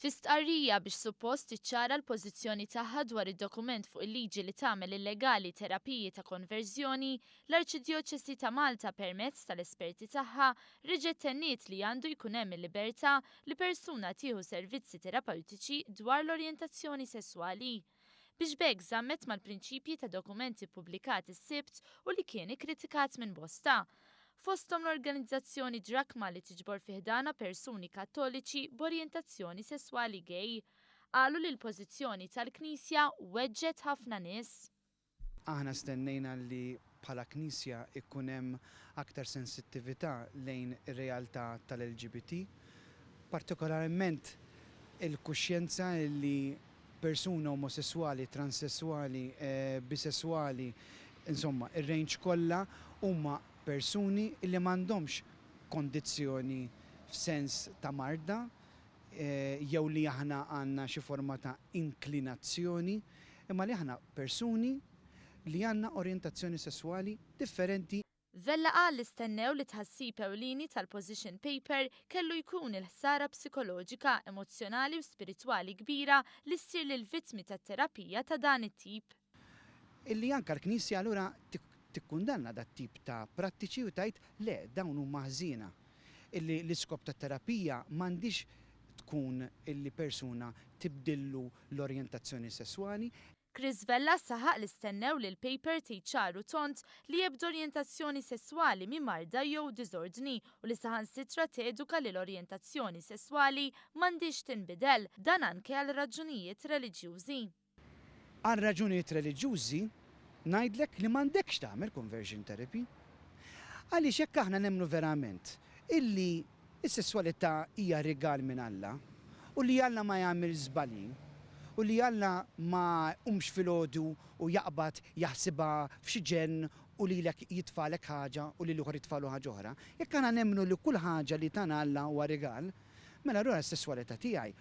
Fi stqarrija biex suppost tiċċara l-pożizzjoni tagħha dwar id-dokument fuq il-liġi li tagħmel illegali terapiji ta' konverżjoni, l-Arċidjoċesi ta' Malta permezz tal-esperti tagħha riġet tenniet li għandu jkun hemm il-libertà li persuna tieħu servizzi terapeutiċi dwar l-orjentazzjoni sesswali. Biex b'hekk żammet mal-prinċipji ta' dokumenti pubblikati s-sibt u li kien ikkritikat minn bosta. Fosthom l-organizzazzjoni Drakma li tiġbor fiħdana persuni kattoliċi b'orjentazzjoni sesswali gej. Qalu li l-pożizzjoni tal-Knisja weġġet ħafna nies. Aħna stennejna li bħala Knisja ikun hemm aktar sensittività lejn ir-realtà tal-LGBT, partikolarment il-kuxjenza li persuna omosessuali, transessuali, bisessuali, insomma, ir-range kollha huma persuni li m'għandhomx kondizzjoni f'sens ta' marda, jew li aħna għandna xi forma ta' inklinazzjoni, imma li aħna persuni li għandna orjentazzjoni sesswali differenti. Vella qal li stennew li tħassib ewlieni tal-position paper kellu jkun il-ħsara psikoloġika, emozzjonali u spiritwali kbira li ssir lil vittmi tat-terapija ta' dan it-tip. Illi anke l-Knisja allura tikkundanna dat tip ta' prattiċi u tajt le dawn huma ħżiena. Illi l-iskop tat terapija m'għandix tkun illi persuna tibdillu l-orjentazzjoni sesswali. Chris Vella saħaq li stennew li l-paper tiċċaru tont li jibdu orjentazzjoni sesswali mi marda jew disordni u li saħansitra teduka li l-orjentazzjoni sesswali m'għandix tinbidel dan anke għal raġunijiet reliġjużi. Għal raġunijiet reliġjużi ngħidlek li m'għandekx tagħmel conversion therapy. Għaliex jekk aħna nemmnu verament illi s-sesswalità hija rigal minn Alla u li Alla ma jagħmel żbalji u li Alla ma filgħodu u jaqbad jaħsibha f'xi ġenn u lilek jitfalek ħaġa u lil ieħor jitfalu ħaġa oħra. Jekk aħna nemmnu li kull ħaġa li tagħna Alla huwa rigal, mela allura s-sesswalità tiegħi,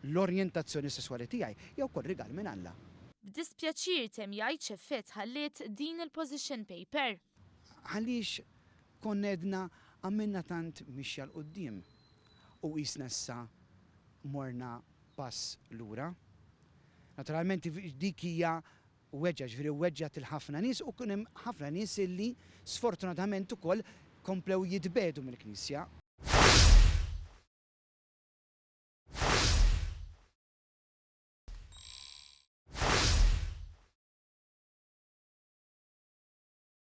l-orjentazzjoni sesswali tiegħi jew ukoll rigal minn Alla. B'dispjaċir temm jgħid x'effett ħalliet din il-position paper. Għaliex konnedna għamilna tant mixja l-qoddim u qisna issa morna pass lura. Naturalment dik hija weġġa, ġifieri weġġat il-ħafna nies u kien hemm ħafna nies illi sfortunatament ukoll komplew jitbedu mill-Knisja